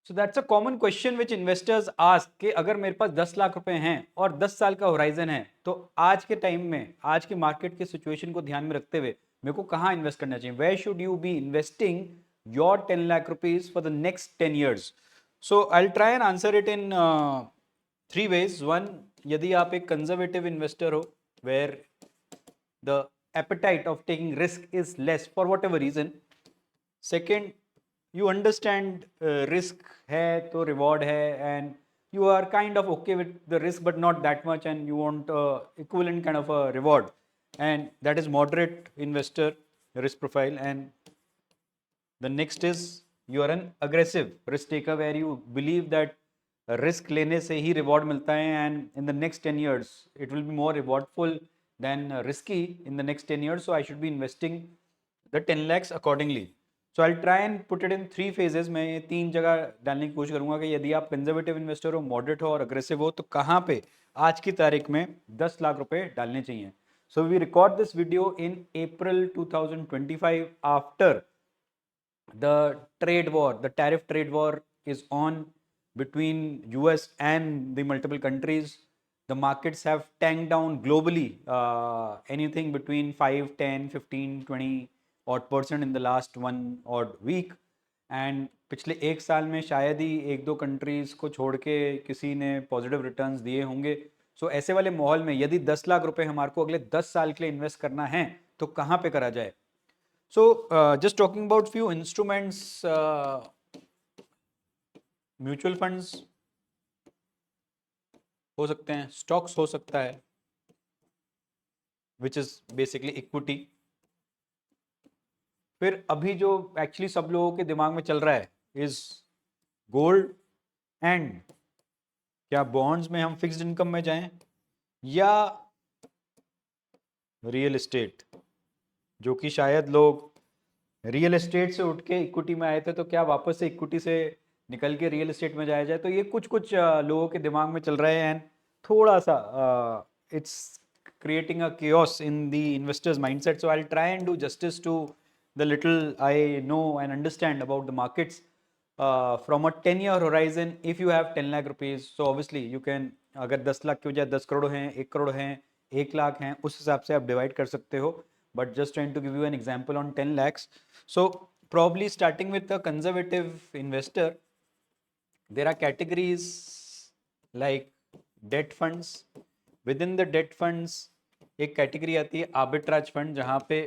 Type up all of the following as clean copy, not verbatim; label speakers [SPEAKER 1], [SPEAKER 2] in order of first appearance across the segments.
[SPEAKER 1] So that's a common question which investors ask कि अगर मेरे पास 10 लाख रुपए हैं और 10 साल का होराइजन है, तो आज के टाइम में आज की मार्केट की सिचुएशन को ध्यान में रखते हुए मेरे को कहाँ इन्वेस्ट करना चाहिए? Where should you be investing your 10 lakh rupees for the next 10 years? So I try and answer it in three ways. One, यदि आप एक कंजर्वेटिव इन्वेस्टर हो, where the appetite of taking risk is less for whatever reason. Second, you understand risk है तो reward है, and you are kind of okay with the risk but not that much, and you want equivalent kind of a reward, and that is moderate investor risk profile. And the next is you are an aggressive risk taker where you believe that risk लेने से ही reward मिलता है, and in the next 10 years it will be more rewardful than risky in the next 10 years, so I should be investing the 10 lakhs accordingly. So I'll try and put it in three phases. मैं ये तीन जगह डालने की कोशिश करूंगा कि यदि आप कंजर्वेटिव इन्वेस्टर हो, मॉडरेट हो और अग्रेसिव हो, तो कहाँ पे आज की तारीख में 10 लाख रुपए डालने चाहिए. So we record this video in April 2025 after the trade war, the tariff trade war is on between US and the multiple countries. The markets have tanked down globally, anything between 5, 10, 15, 20 odd percent in the last one odd week. And पिछले एक साल में शायद ही एक दो countries को छोड़ के किसी ने पॉजिटिव रिटर्न्स दिए होंगे. सो ऐसे वाले माहौल में यदि 10 लाख रुपए हमारे को अगले 10 साल के लिए इन्वेस्ट करना है, तो कहाँ पे करा जाए? So, just talking about few instruments, mutual funds हो सकते हैं, stocks हो सकता है, which is basically equity. फिर अभी जो एक्चुअली सब लोगों के दिमाग में चल रहा है is gold, and क्या bonds में हम फिक्स्ड इनकम में जाएं या रियल एस्टेट, जो कि शायद लोग रियल एस्टेट से उठ के इक्विटी में आए थे, तो क्या वापस से इक्विटी से निकल के रियल एस्टेट में जाया जाए? तो ये कुछ कुछ लोगों के दिमाग में चल रहा है, एंड थोड़ा सा it's creating a chaos in the investor's mindset. So I'll try and do justice to the little I know and understand about the markets from a 10-year horizon. If you have 10 lakh rupees, so obviously you can, अगर 10 लाख की वजह 10 करोड़ हैं, 1 करोड़ हैं, 1 लाख हैं, उस हिसाब से आप डिवाइड कर सकते हो. But just trying to give you an example on 10 lakhs. So probably starting with a conservative investor, there are categories like debt funds. Within the debt funds एक कैटेगरी आती है आर्बिट्राज फंड, जहाँ पे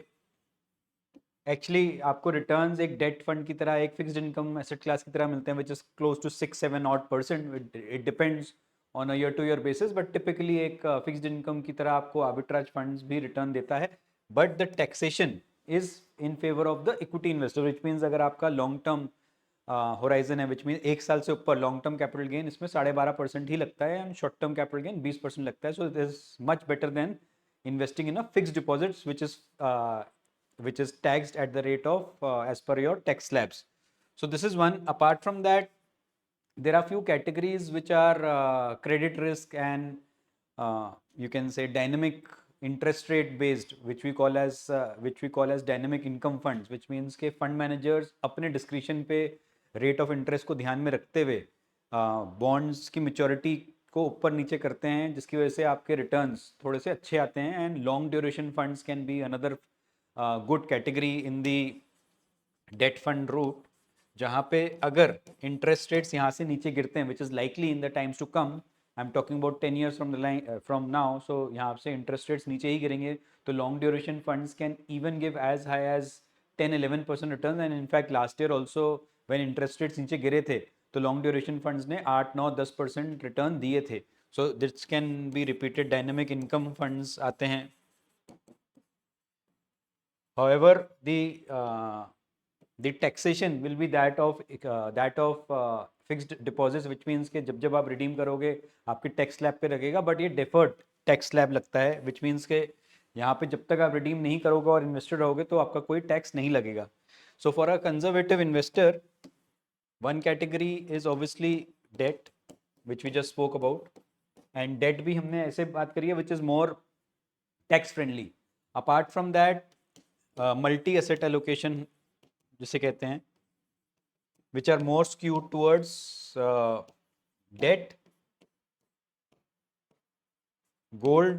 [SPEAKER 1] actually आपको returns एक date fund की तरह, एक फिक्स्ड इनकम एसेट क्लास की तरह मिलते हैं, which is close to 6-7 odd percent. It depends on a year to year basis, but typically एक फिक्स्ड इनकम की तरह आपको आर्बिट्राज फंड्स भी रिटर्न देता है. But the taxation is in favour of the equity investor, which means अगर आपका long term horizon है, विच मीन एक साल से ऊपर, लॉन्ग टर्म कैपिटल गेन इसमें 12.5% ही लगता है, and short term capital gain 20% लगता है. So it is much better than investing in a fixed deposits, which is taxed at the rate of as per your tax slabs. So this is one. Apart from that, there are few categories which are credit risk and you can say dynamic interest rate based, which we call as dynamic income funds, which means के fund managers अपने discretion पे rate of interest को ध्यान में रखते हुए bonds की maturity को ऊपर नीचे करते हैं, जिसकी वजह से आपके रिटर्न्स थोड़े से अच्छे आते हैं. And long duration funds can be another good category in the debt fund route, जहाँ पे अगर इंटरेस्ट रेट्स यहाँ से नीचे गिरते हैं, which is likely in the times to come, I am talking about 10 years from the line from now, so यहाँ से इंटरेस्ट रेट्स नीचे ही गिरेंगे, तो long duration funds can even give as high as 10-11% return. And in fact last year also when interest rates नीचे गिरे थे, तो लॉन्ग ड्यूरेशन फंड्स ने 8-9-10% रिटर्न दिए थे. So this can be repeated. Dynamic income funds आते हैं. However, the taxation will be that of fixed deposits, which means कि जब जब आप रिडीम करोगे आपके टैक्स स्लैब पे लगेगा, बट ये डेफर्ड टैक्स स्लैब लगता है, which means के यहाँ पे जब तक आप रिडीम नहीं करोगे और इन्वेस्टेड रहोगे तो आपका कोई टैक्स नहीं लगेगा. So for a conservative investor, one category is obviously debt, which we just spoke about, and debt भी हमने ऐसे बात करी है which is more tax friendly. Apart from that, multi asset allocation जिसे कहते हैं, which are more skewed towards debt, gold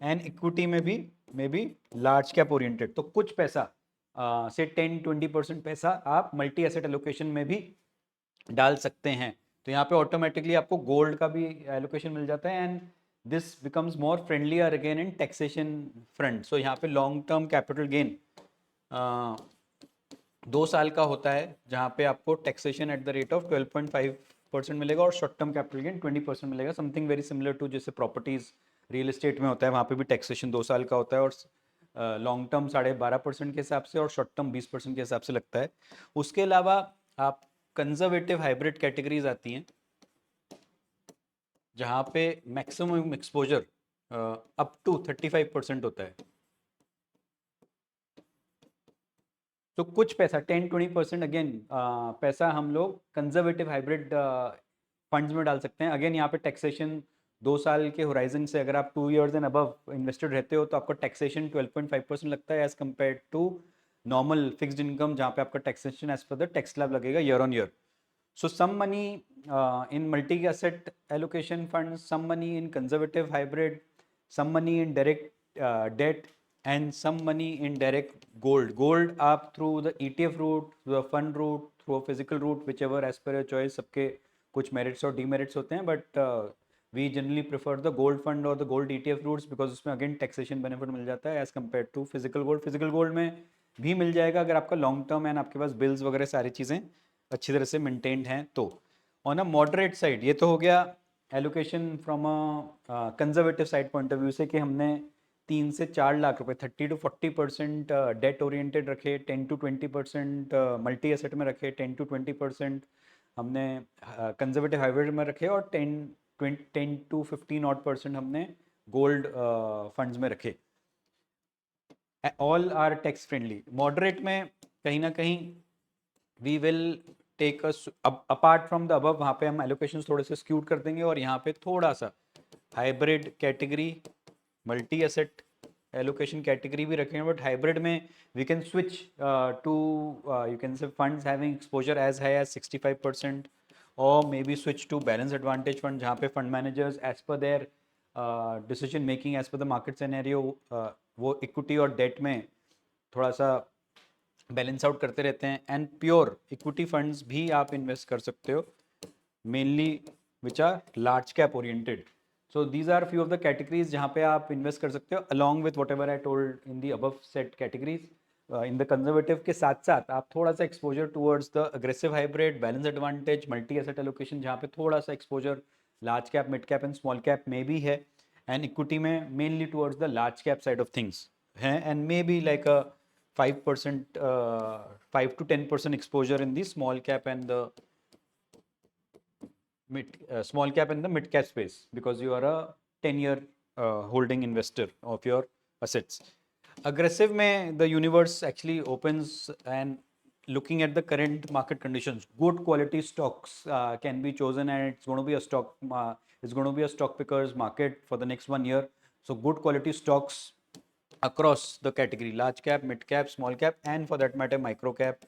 [SPEAKER 1] and equity में भी may be large cap oriented. तो कुछ पैसा से 10-20% पैसा आप मल्टी एसेट एलोकेशन में भी डाल सकते हैं। तो यहाँ पे ऑटोमेटिकली आपको गोल्ड का भी एलोकेशन मिल जाता है and this becomes more friendlier again in taxation front. So यहाँ पे लॉन्ग टर्म कैपिटल गेन 2 साल का होता है जहाँ पे आपको taxation at the rate of 12.5% मिलेगा और शॉर्ट टर्म कैपिटल गेन 20% मिलेगा। समथिंग वेरी सिमिलर टू जैसे प्रॉपर्टीज रियल एस्टेट में होता है, वहाँ पे भी टैक्सेशन 2 साल का होता है और लॉन्ग टर्म 12.5% के हिसाब से और शॉर्ट टर्म 20% के हिसाब से लगता है। उसके अलावा आप कंजर्वेटिव हाइब्रिड कैटेगरीज आती हैं जहाँ पे मैक्सिमम एक्सपोजर अप टू 35% होता है। तो कुछ पैसा 10-20% अगेन पैसा हम लोग कंजर्वेटिव हाइब्रिड फंड्स में डाल सकते हैं। अगेन यहाँ पे टैक्सेशन 2 साल के होराइजन से अगर आप 2 years एंड अबव इन्वेस्टेड रहते हो तो आपका टैक्सेशन 12.5% लगता है as compare to normal fixed income जहाँ पे आपका taxation as per the tax slab लगेगा year on year. So some money in multi-asset allocation funds, some money in conservative hybrid, some money in direct debt, and some money in direct gold. Gold आप through the ETF route, through the fund route, through a physical route, whichever as per your choice, सबके कुछ merits और demerits होते हैं, but we generally prefer the gold fund or the gold ETF routes because उसमें again taxation benefit मिल जाता है as compared to physical gold. Physical gold में भी मिल जाएगा अगर आपका long term and आपके पास bills वगैरह सारी चीज़ें अच्छी तरह से मेंटेन्ड हैं तो। ऑन अ मॉडरेट साइड ये तो हो गया allocation from a conservative side point of view से कि हमने 3 से 4 लाख रुपए 30-40% डेट ओरिएंटेड रखे, 10-20% मल्टी एसेट में रखे, 10-20% हमने कंजर्वेटिव हाइब्रिड में रखे और 10-15% हमने गोल्ड फंड्स में रखे। All are tax friendly. Moderate में कहीं ना कहीं we will take apart from the above, वहाँ पे हम एलोकेशन थोड़े से स्क्यूड कर देंगे और यहाँ पे थोड़ा सा hybrid category multi asset allocation category भी रखेंगे। बट हाइब्रिड में we can switch to you can say funds having exposure as high as 65% और maybe switch to balance advantage fund जहाँ पे fund managers as per their decision making as per the market scenario वो equity और debt में थोड़ा सा balance out करते रहते हैं। एंड प्योर इक्विटी फंड्स भी आप इन्वेस्ट कर सकते हो mainly which are large cap oriented. So these are few of the categories जहाँ पे आप इन्वेस्ट कर सकते हो along with whatever I told in the above set categories. In the conservative के साथ साथ आप थोड़ा सा exposure towards the aggressive hybrid balance advantage multi asset allocation जहाँ पे थोड़ा सा exposure large cap mid cap and small cap में भी है एंड इक्विटी में mainly towards the large cap side of things हैं and may be like a 5%, 5 to 10% exposure in the small cap and the small cap and the mid cap space because you are a 10-year holding investor of your assets. Aggressive में the universe actually opens and looking at the current market conditions, good quality stocks can be chosen and it's going to be a stock pickers market for the next 1 year. So good quality stocks across the category large cap, mid cap, small cap, and for that matter micro cap.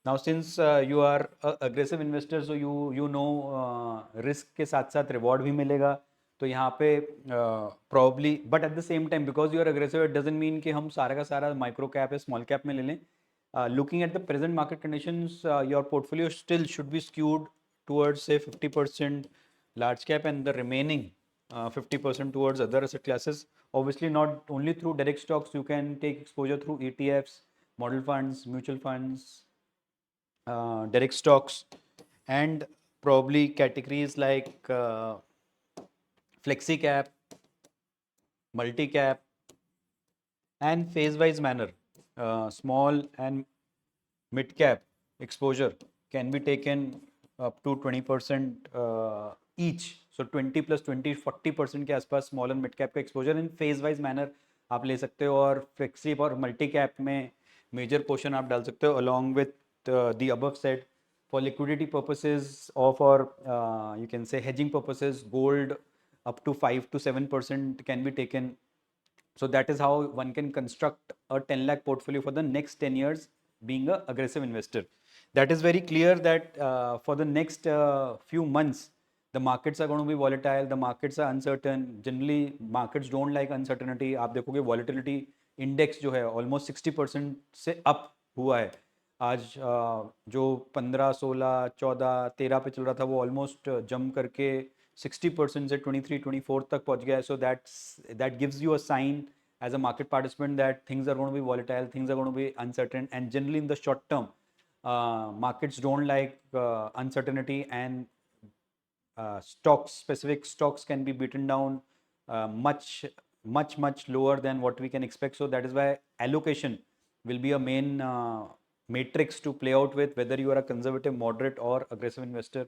[SPEAKER 1] Now since you are a aggressive investor, so you know risk के साथ साथ reward भी मिलेगा तो यहाँ पे probably but at the same time because you are aggressive it doesn't mean कि हम सारा का सारा micro cap या small cap में ले लें. Looking at the present market conditions, your portfolio still should be skewed towards say 50% large cap and the remaining 50% towards other asset classes. Obviously, not only through direct stocks, you can take exposure through ETFs, model funds, mutual funds, direct stocks, and probably categories like flexi cap, multi cap, and phase wise manner. Small and mid cap exposure can be taken up to 20% each. So 20 plus 20 40% के आसपास small and mid cap का exposure in phase wise manner आप ले सकते हो और flexi और multi cap में मेजर पोर्शन आप डाल सकते हो along with the above set for liquidity purposes or for you can say hedging purposes gold up to 5 to 7% can be taken. So that is how one can construct a 10 lakh portfolio for the next 10 years being a aggressive investor. that is very clear that for the next few months, the markets are going to be volatile, the markets are uncertain. Generally, markets don't like uncertainty. आप देखोगे volatility index जो है almost 60% से up हुआ है. आज जो 15, 16, 14, 13 पे चल रहा था वो ऑलमोस्ट जंप करके 60% से 23, 24 तक पहुंच गया है. सो that gives you a sign as a market participant that things are going to be volatile, things are going to be uncertain, and generally in the short term, markets don't like uncertainty, and specific stocks can be beaten down much lower than what we can expect. So that is why allocation will be a main matrix to play out with, whether you are a conservative, moderate, or aggressive investor.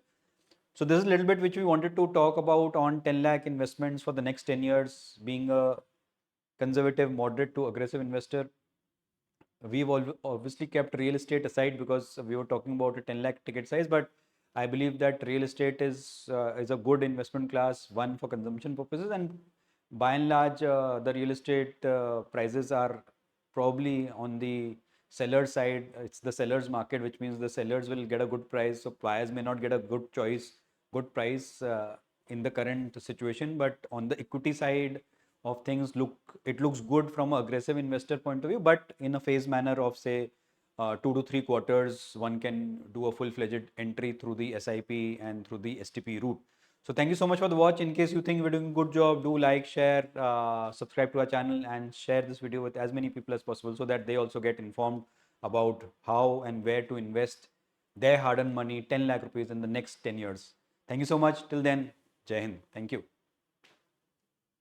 [SPEAKER 1] So this is a little bit which we wanted to talk about on 10 lakh investments for the next 10 years, being a conservative, moderate to aggressive investor. We've obviously kept real estate aside because we were talking about a 10 lakh ticket size, but I believe that real estate is a good investment class, one for consumption purposes, and by and large, the real estate prices are probably on the seller side. It's the seller's market, which means the sellers will get a good price, so buyers may not get a good choice, good price in the current situation. But on the equity side of things, it looks good from an aggressive investor point of view, but in a phase manner of say 2 to 3 quarters, one can do a full-fledged entry through the SIP and through the STP route. So thank you so much for the watch. In case you think we're doing a good job, do like, share, subscribe to our channel, and share this video with as many people as possible so that they also get informed about how and where to invest their hard-earned money, 10 lakh rupees in the next 10 years. Thank you so much. Till then, Jai Hind. Thank you.